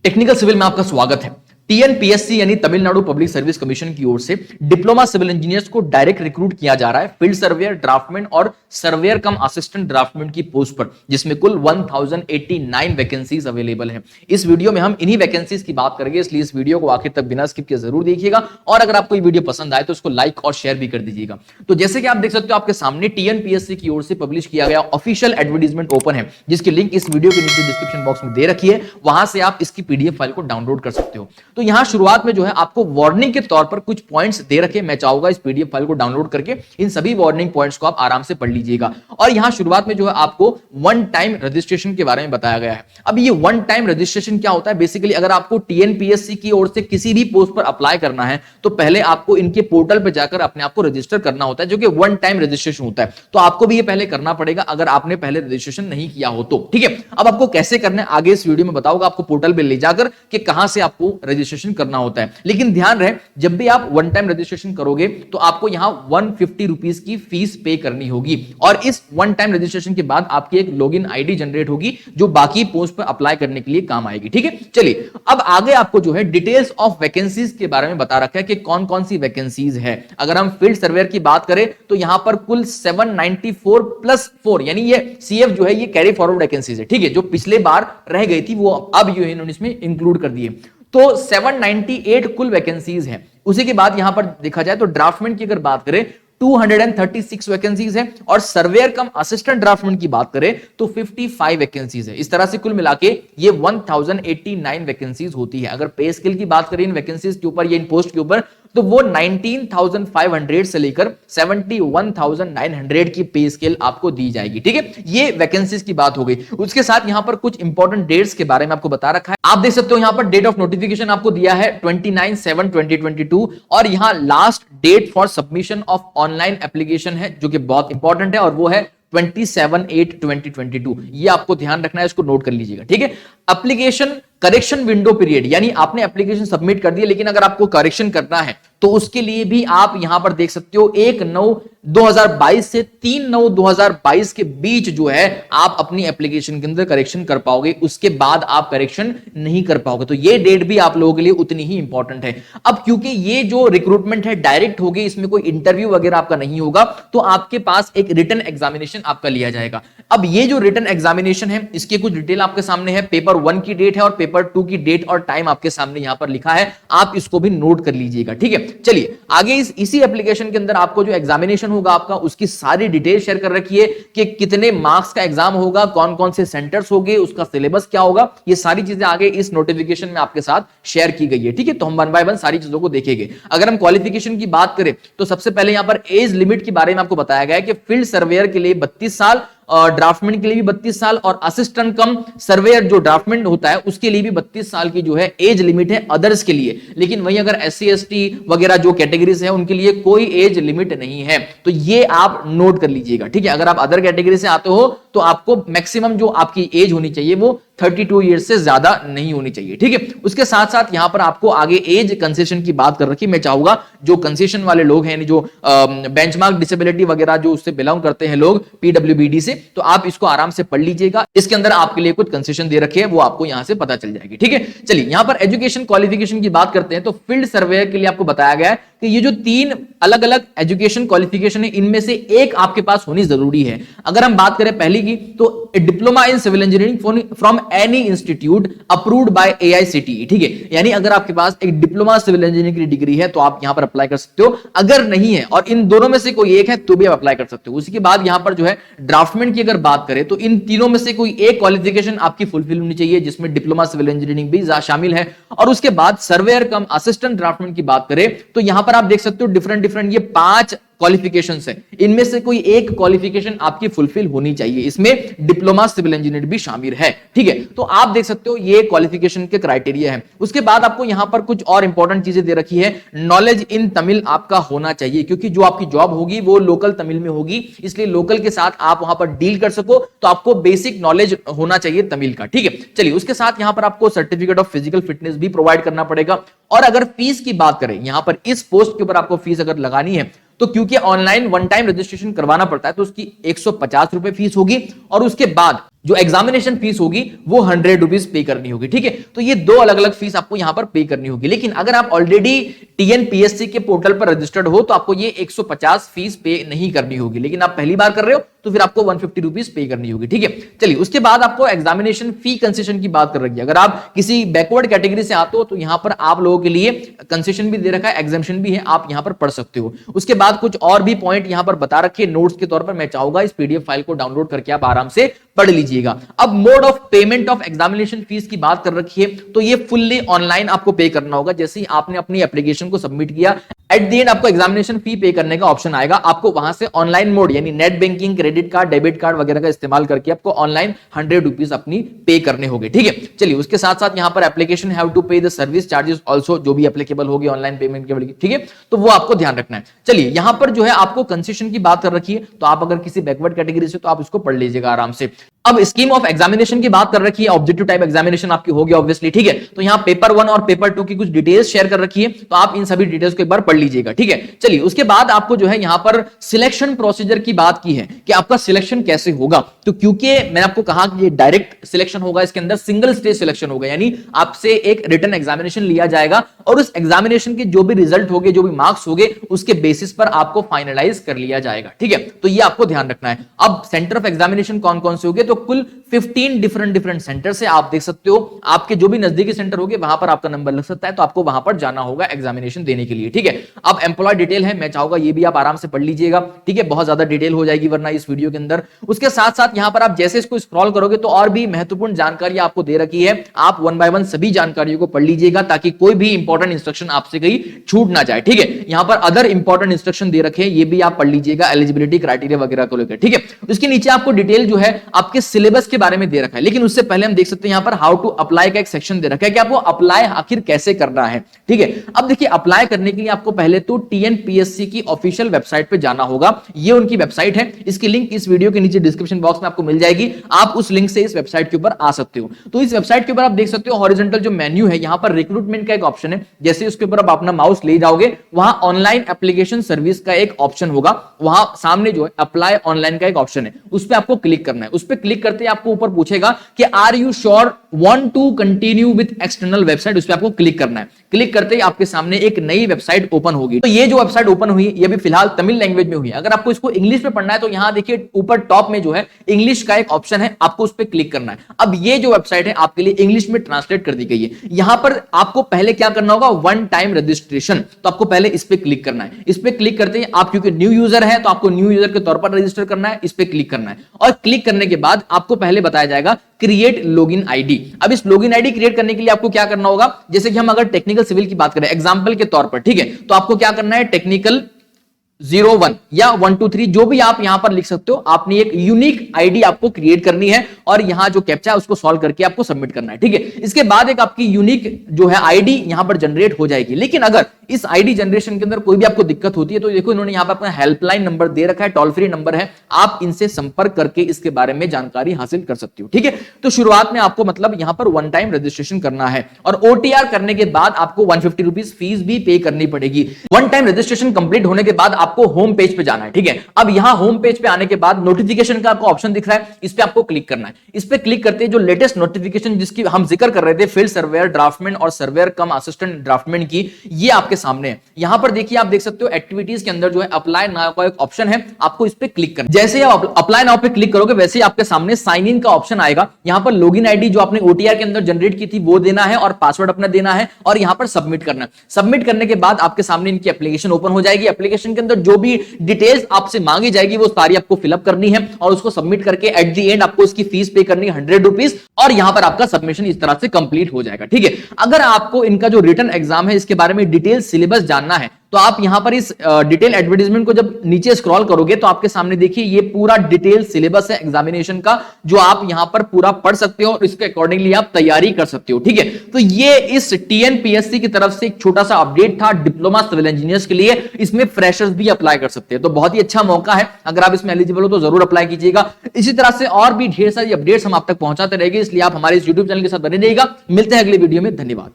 Technical civil में आपका स्वागत है। टीएनपीएससी यानी तमिलनाडु पब्लिक सर्विस कमीशन की ओर से डिप्लोमा सिविल इंजीनियर्स को डायरेक्ट रिक्रूट किया जा रहा है फील्ड सर्वेयर, ड्राफ्टमैन और सर्वेयर कम असिस्टेंट ड्राफ्टमैन की पोस्ट पर, जिसमें कुल 1089 वैकेंसीज अवेलेबल है। इस वीडियो में हम इन्हीं वैकेंसीज की बात करेंगे, इसलिए इस वीडियो को आखिर तक बिना स्किप किए जरूर देखिएगा और अगर आपको ये वीडियो पसंद आए तो इसको लाइक और शेयर भी कर दीजिएगा। तो जैसे कि आप देख सकते हो आपके सामने टीएनपीएससी की ओर से पब्लिश किया गया ऑफिशियल एडवर्टाइजमेंट ओपन है, जिसकी लिंक इस वीडियो के नीचे डिस्क्रिप्शन बॉक्स में दे रखी है, वहां से आप इसकी पीडीएफ फाइल को डाउनलोड कर सकते हो। तो यहां शुरुआत में जो है आपको वार्निंग के तौर पर कुछ पॉइंट्स दे रखे, मैं चाहूंगा इस पीडीएफ फाइल को डाउनलोड करके इन सभी वार्निंग पॉइंट्स को आप आराम से पढ़ लीजिएगा। और यहां शुरुआत में जो है आपको वन टाइम रजिस्ट्रेशन के बारे में बताया गया है। अब ये वन टाइम रजिस्ट्रेशन क्या होता है? बेसिकली अगर आपको टीएनपीएससी की ओर से किसी भी पोस्ट पर अप्लाई करना है तो पहले आपको इनके पोर्टल पर जाकर अपने आप को रजिस्टर करना होता है, जो कि वन टाइम रजिस्ट्रेशन होता है। तो आपको भी ये पहले करना पड़ेगा अगर आपने पहले रजिस्ट्रेशन नहीं किया हो तो। ठीक है, अब आपको कैसे करना है आगे इस वीडियो में बताऊंगा, आपको पोर्टल पे ले जाकर कि कहां से आपको रजिस्ट्रेशन करना होता है। लेकिन ध्यान रहे, जब भी आप वन टाइम रजिस्ट्रेशन करोगे तो आपको यहां 150 रुपीज की फीस पे करनी होगी और इस वन टाइम रजिस्ट्रेशन के बाद आपकी एक लॉगिन आईडी जनरेट होगी जो बाकी पोस्ट पर अप्लाई करने के लिए काम आएगी। ठीक है, चलिए अब आगे आपको जो है डिटेल्स ऑफ वैकेंसीज के बारे में बता रखा है कि कौन कौन सी वैकेंसीज है। अगर हम फील्ड सर्वेयर की बात करें तो यहां पर कुल 794 प्लस 4 यानी ये सीएफ जो है ये कैरी फॉरवर्ड वैकेंसीज है। ठीक है, जो पिछले बार रह गई थी वो अब जो इन्होंने इसमें इंक्लूड कर दिए, तो 798 कुल वैकेंसीज हैं। उसी के बाद यहां पर देखा जाए तो ड्राफ्टमैन की अगर बात करें 236 वैकेंसीज है और सर्वेयर कम असिस्टेंट ड्राफ्टमैन की बात करें तो 55 वैकेंसीज है। इस तरह से कुल मिलाके ये 1089 वैकेंसीज होती है। अगर पे स्केल की बात करें इन वैकेंसीज के ऊपर या इन पोस्ट के ऊपर तो वो 19,500 से लेकर 71,900 की पे स्केल आपको दी जाएगी। ठीक है, ये वैकेंसीज की बात हो गई। उसके साथ यहां पर कुछ इंपॉर्टेंट डेट्स के बारे में आपको बता रखा है। आप देख सकते हो यहां पर डेट ऑफ नोटिफिकेशन आपको दिया है 29/7/2022 और यहां last date for submission of online application है जो कि बहुत इंपॉर्टेंट है और वो है 27/8/2022। ये आपको ध्यान रखना है, इसको नोट कर लीजिएगा। ठीक है, एप्लीकेशन करेक्शन विंडो पीरियड यानी आपने एप्लीकेशन सबमिट कर दिया लेकिन अगर आपको करेक्शन करना है तो उसके लिए भी आप यहां पर देख सकते हो 1/9/2022 से 3/9/2022 के बीच जो है आप अपनी एप्लीकेशन के अंदर करेक्शन कर पाओगे, उसके बाद आप करेक्शन नहीं कर पाओगे। तो ये डेट भी आप लोगों के लिए उतनी ही इंपॉर्टेंट है। अब क्योंकि ये जो रिक्रूटमेंट है डायरेक्ट होगी, इसमें कोई इंटरव्यू वगैरह आपका नहीं होगा, तो आपके पास एक रिटन एग्जामिनेशन आपका लिया जाएगा। अब ये जो रिटन एग्जामिनेशन है इसकी कुछ डिटेल आपके सामने है, पेपर 1 की डेट है और पेपर 2 की डेट और टाइम आपके सामने यहां पर लिखा है, आप इसको भी नोट कर लीजिएगा। ठीक है, चलिए आगे इसी एप्लीकेशन के अंदर आपको जो एग्जामिनेशन होगा आपका उसकी सारी डिटेल शेयर कर रखी है कि कितने मार्क्स का एग्जाम होगा, कौन कौन से सेंटर्स होंगे, उसका सिलेबस क्या होगा, ये सारी चीजें आगे इस नोटिफिकेशन में आपके साथ शेयर की गई है। ठीक है, तो हम वन बाय वन सारी चीजों को देखेंगे। अगर हम क्वालिफिकेशन की बात करें तो सबसे पहले यहां पर एज लिमिट के बारे में आपको बताया गया है कि फील्ड सर्वेयर के लिए 32 साल, ड्राफ्टमैन के लिए भी 32 साल और असिस्टेंट कम सर्वेयर जो ड्राफ्टमैन होता है उसके लिए भी 32 साल की जो है एज लिमिट है अदर्स के लिए। लेकिन वहीं अगर एससी एसटी वगैरह जो कैटेगरीज है उनके लिए कोई एज लिमिट नहीं है, तो ये आप नोट कर लीजिएगा। ठीक है, अगर आप अदर कैटेगरी से आते हो तो आपको मैक्सिमम जो आपकी एज होनी चाहिए वो 32 ईयर्स से ज्यादा नहीं होनी चाहिए। ठीक है, उसके साथ साथ यहां पर आपको आगे एज कंसेशन की बात कर रखी। मैं चाहूंगा जो कंसेशन वाले लोग हैं, जो बेंचमार्क डिसेबिलिटी वगैरह जो उससे बिलोंग करते हैं लोग पीडब्ल्यूबीडी से, तो आप इसको आराम से पढ़ लीजिएगा। इसके अंदर आपके लिए कुछ कंसेशन दे रखे हैं, वो आपको यहां से पता चल जाएगी। ठीक है, चलिए यहां पर एजुकेशन क्वालिफिकेशन की बात करते हैं तो फील्ड सर्वेयर के लिए आपको बताया गया है कि ये जो 3 अलग अलग एजुकेशन क्वालिफिकेशन है इनमें से एक आपके पास होनी जरूरी है। अगर हम बात करें पहली की तो diploma in civil engineering from any institute approved by AICTE. ठीक है, यानी अगर आपके पास एक डिप्लोमा सिविल इंजीनियरिंग की डिग्री है तो आप यहां पर अप्लाई कर सकते हो। अगर नहीं है और इन दोनों में से कोई एक है तो भी आप अप्लाई कर सकते हो। उसी के बाद यहां पर जो है ड्राफ्टमैन की अगर बात करें तो इन तीनों में से कोई एक क्वालिफिकेशन आपकी फुलफिल होनी चाहिए जिसमें डिप्लोमा सिविल इंजीनियरिंग भी शामिल है। और उसके बाद सर्वेयर कम असिस्टेंट ड्राफ्टमैन की बात करें तो यहां पर आप देख सकते हो डिफरेंट ये 5 क्वालिफिकेशंस है, इनमें से कोई एक क्वालिफिकेशन आपकी फुलफिल होनी चाहिए। इसमें डिप्लोमा सिविल इंजीनियर भी शामिल है। ठीक है, तो आप देख सकते हो ये क्वालिफिकेशन के क्राइटेरिया है। उसके बाद आपको यहां पर कुछ और इंपॉर्टेंट चीजें दे रखी है। नॉलेज इन तमिल आपका होना चाहिए क्योंकि जो आपकी जॉब होगी वो लोकल तमिल में होगी, इसलिए लोकल के साथ आप वहां पर डील कर सको तो आपको बेसिक नॉलेज होना चाहिए तमिल का। ठीक है, चलिए उसके साथ यहां पर आपको सर्टिफिकेट ऑफ फिजिकल फिटनेस भी प्रोवाइड करना पड़ेगा। और अगर फीस की बात करें यहां पर इस पोस्ट के ऊपर आपको फीस अगर लगानी है तो क्योंकि ऑनलाइन वन टाइम रजिस्ट्रेशन करवाना पड़ता है तो उसकी 150 रुपए फीस होगी और उसके बाद जो एग्जामिनेशन फीस होगी वो 100 रुपीज पे करनी होगी। ठीक है, तो ये दो अलग अलग फीस आपको यहां पर पे करनी होगी। लेकिन अगर आप ऑलरेडी टीएनपीएससी के पोर्टल पर रजिस्टर्ड हो तो आपको ये 150 फीस पे नहीं करनी होगी। लेकिन आप पहली बार कर रहे हो तो फिर आपको 150 रुपीज पे करनी होगी। ठीक है, चलिए उसके बाद आपको एग्जामिनेशन फी कंसेशन की बात कर रखी है। अगर आप किसी बैकवर्ड कैटेगरी से आते हो तो यहां पर आप लोगों के लिए कंसेशन भी दे रखा है, एग्जामिनेशन भी है, आप यहां पर पढ़ सकते हो। उसके बाद कुछ और भी पॉइंट यहां पर बता रखे नोट्स के तौर पर, मैं चाहूंगा इस पीडीएफ फाइल को डाउनलोड करके आप आराम से पढ़ लीजिएगा। अब mode of payment of examination fees की बात कर रखी है तो ये फुल्ली ऑनलाइन आपको पे करना होगा। जैसे ही आपने अपनी एप्लीकेशन को सबमिट किया, एट द एंड आपको एग्जामिनेशन फी पे करने का ऑप्शन आएगा। आपको वहां से ऑनलाइन मोड यानी net banking, credit card, debit card वगैरह का इस्तेमाल करके आपको ऑनलाइन 100 रुपीज अपनी पे करने होंगे। ठीक है, चलिए उसके साथ साथ यहां पर एप्लीकेशन हैव टू पे द सर्विस चार्जेस आल्सो, जो भी एप्लीकेबल होगी ऑनलाइन पेमेंट के लिए। ठीक है, तो वो आपको ध्यान रखना है। चलिए यहां पर जो है आपको कंसेशन की बात कर रखी है, तो आप अगर किसी बैकवर्ड कैटेगरी से तो आप इसको पढ़ लीजिएगा आराम से। अब स्कीम ऑफ एग्जामिनेशन की बात कर रखी है, ऑब्जेक्टिव टाइप एग्जामिनेशन आपकी होगी ऑब्वियसली। ठीक है, तो यहां पेपर 1 और पेपर 2 की कुछ डिटेल्स शेयर कर रखी है, तो आप इन सभी डिटेल्स को एक बार पढ़ लीजिएगा। ठीक है, चलिए उसके बाद आपको जो है यहां पर सिलेक्शन प्रोसीजर की बात की है कि आपका सिलेक्शन कैसे होगा। तो क्योंकि मैंने आपको कहा कि ये डायरेक्ट सिलेक्शन होगा, इसके अंदर सिंगल स्टेज सिलेक्शन होगा, यानी आपसे एक रिटन एग्जामिनेशन लिया जाएगा और उस एग्जामिनेशन के जो भी रिजल्ट होंगे, जो भी मार्क्स होंगे, उसके बेसिस पर आपको फाइनलाइज कर लिया जाएगा। ठीक है, तो ये आपको ध्यान रखना है। अब सेंटर ऑफ एग्जामिनेशन कौन कौन से होंगे, तो कुल 15 डिफरेंट सेंटर से आप देख सकते हो। आपके जो भी नजदीकी सेंटर होंगे वहां पर आपका नंबर लग सकता है, तो आपको वहां पर जाना होगा एग्जामिनेशन देने के लिए। ठीक है, अब एम्प्लॉय डिटेल है, मैं चाहूंगा ये भी आप आराम से पढ़ लीजिएगा। ठीक है, बहुत ज्यादा डिटेल हो जाएगी वरना इस वीडियो के अंदर। उसके साथ साथ यहां पर आप जैसे इसको स्क्रॉल करोगे तो और भी महत्वपूर्ण जानकारी आपको दे रखी है। आप 1 बाय 1 सभी जानकारियों को पढ़ लीजिएगा ताकि कोई भी इंपॉर्टेंट इंस्ट्रक्शन आपसे कहीं छूट ना जाए। ठीक है, यहां पर अदर इंपॉर्टेंट इंस्ट्रक्शन दे रखे हैं, ये भी आप पढ़ लीजिएगा, एलिजिबिलिटी क्राइटेरिया वगैरह को लेकर। ठीक है, उसके नीचे आपको डिटेल जो है आपके सिलेबस के बारे में दे रखा है। लेकिन उससे पहले हम देख सकते हैं यहां पर हाउ टू अप्लाई का एक सेक्शन दे रखा है कि आपको अप्लाई आखिर कैसे करना है। ठीक है, अब देखिए अप्लाई करने के लिए आपको पहले तो टीएनपीएससी की ऑफिशियल वेबसाइट पे जाना होगा। ये उनकी वेबसाइट है, इसकी लिंक इस वीडियो के नीचे डिस्क्रिप्शन बॉक्स में आपको मिल जाएगी। आप उस लिंक से इस वेबसाइट के ऊपर आ सकते हो। तो इस वेबसाइट के ऊपर आप देख सकते हो हॉरिजॉन्टल जो मेन्यू है, यहां पर रिक्रूटमेंट का एक ऑप्शन है। जैसे उसके ऊपर आप अपना माउस ले जाओगे, वहां ऑनलाइन एप्लीकेशन सर्विस का एक ऑप्शन होगा, वहां सामने जो है अप्लाई ऑनलाइन का एक ऑप्शन है, उस पर आपको क्लिक करना है। उस पर क्लिक करते ही आपको ऊपर पूछेगा कि are you sure want to continue with external website, उस पर आपको क्लिक करना है। क्लिक करते ही आपके सामने एक नई वेबसाइट ओपन होगी। तो ये जो वेबसाइट ओपन हुई ये भी फिलहाल तमिल लैंग्वेज में हुई है। अगर आपको इसको इंग्लिश में पढ़ना है तो यहां देखिए ऊपर टॉप में जो है इंग्लिश का एक ऑप्शन है, आपको उस पर क्लिक करना है। अब ये जो वेबसाइट है आपके लिए इंग्लिश में ट्रांसलेट कर दी गई है। यहां पर आपको पहले क्या करना होगा, 1 टाइम रजिस्ट्रेशन, तो आपको पहले इस पे क्लिक करना है। इस पे क्लिक करते ही आप क्योंकि न्यू यूजर है तो आपको न्यू यूजर के तौर पर रजिस्टर करना है, इस पे क्लिक करना है। और क्लिक करने के बाद आपको पहले बताया जाएगा क्रिएट लॉगिन आईडी। अब इस लॉगिन आईडी क्रिएट करने के लिए आपको क्या करना होगा, जैसे कि हम अगर टेक्निकल सिविल की बात करें एग्जांपल के तौर पर, ठीक है, तो आपको क्या करना है, टेक्निकल 01 या 123 जो भी आप यहां पर लिख सकते हो, आपने एक यूनिक आईडी आपको क्रिएट करनी है और यहां जो कैप्चा है उसको सॉल्व करके आपको सबमिट करना है। ठीक है, इसके बाद एक आपकी यूनिक जो है आईडी यहां पर जनरेट हो जाएगी। लेकिन अगर इस आईडी जनरेशन के अंदर कोई भी आपको दिक्कत होती है तो देखो इन्होंने यहां पर अपना हेल्पलाइन नंबर दे रखा है, टोल फ्री नंबर है, आप इनसे संपर्क करके इसके बारे में जानकारी हासिल कर सकते हो। ठीक है, तो शुरुआत में आपको मतलब यहां पर 1 टाइम रजिस्ट्रेशन करना है और ओटीआर करने के बाद आपको 150 रुपीज फीस भी पे करनी पड़ेगी। 1 टाइम रजिस्ट्रेशन कंप्लीट होने के बाद आपको होम पेज पे जाना है। ठीक है, अब यहां होम पेज पे आने के बाद नोटिफिकेशन का आपको ऑप्शन दिख रहा है, इस पे आपको क्लिक करना है। इस पे क्लिक करते ही जो लेटेस्ट नोटिफिकेशन जिसकी हम जिक्र कर रहे थे, फील्ड सर्वेयर ड्राफ्टमैन और सर्वेयर कम असिस्टेंट ड्राफ्टमैन की, ये आपके सामने है। यहां पर देखिए आप देख सकते हो एक्टिविटीज के अंदर जो है अप्लाई नाउ का एक ऑप्शन है, आपको इस पे क्लिक करना है। जैसे आप अप्लाई नाउ पे क्लिक करोगे वैसे ही आपके सामने साइन इन का ऑप्शन आएगा। यहां पर लॉगिन आईडी जो आपने ओटीआर के अंदर जनरेट की थी वो देना है और पासवर्ड अपना देना है और यहां पर सबमिट करना है। सबमिट करने के बाद आपके सामने इनकी एप्लीकेशन ओपन हो जाएगी। एप्लीकेशन के अंदर जो भी डिटेल्स आपसे मांगी जाएगी वो सारी आपको फिलअप करनी है और उसको सबमिट करके एट द एंड आपको इसकी फीस पे करनी है 100 रुपीज और यहां पर आपका सबमिशन इस तरह से कंप्लीट हो जाएगा। ठीक है, अगर आपको इनका जो रिटन एग्जाम है इसके बारे में डिटेल सिलेबस जानना है तो आप यहां पर इस डिटेल एडवर्टाइजमेंट को जब नीचे स्क्रॉल करोगे तो आपके सामने देखिए ये पूरा डिटेल सिलेबस है एग्जामिनेशन का, जो आप यहां पर पूरा पढ़ सकते हो और इसके अकॉर्डिंगली आप तैयारी कर सकते हो। ठीक है, तो ये इस टीएनपीएससी की तरफ से एक छोटा सा अपडेट था डिप्लोमा सिविल इंजीनियर्स के लिए। इसमें फ्रेशर्स भी अप्लाई कर सकते हैं, तो बहुत ही अच्छा मौका है। अगर आप इसमें एलिजिबल हो तो जरूर अप्लाई कीजिएगा। इसी तरह से और भी ढेर सारी अपडेट्स हम आप तक पहुंचाते रहेंगे, इसलिए आप हमारे इस यूट्यूब चैनल के साथ बने रहिएगा। मिलते हैं अगले वीडियो में, धन्यवाद।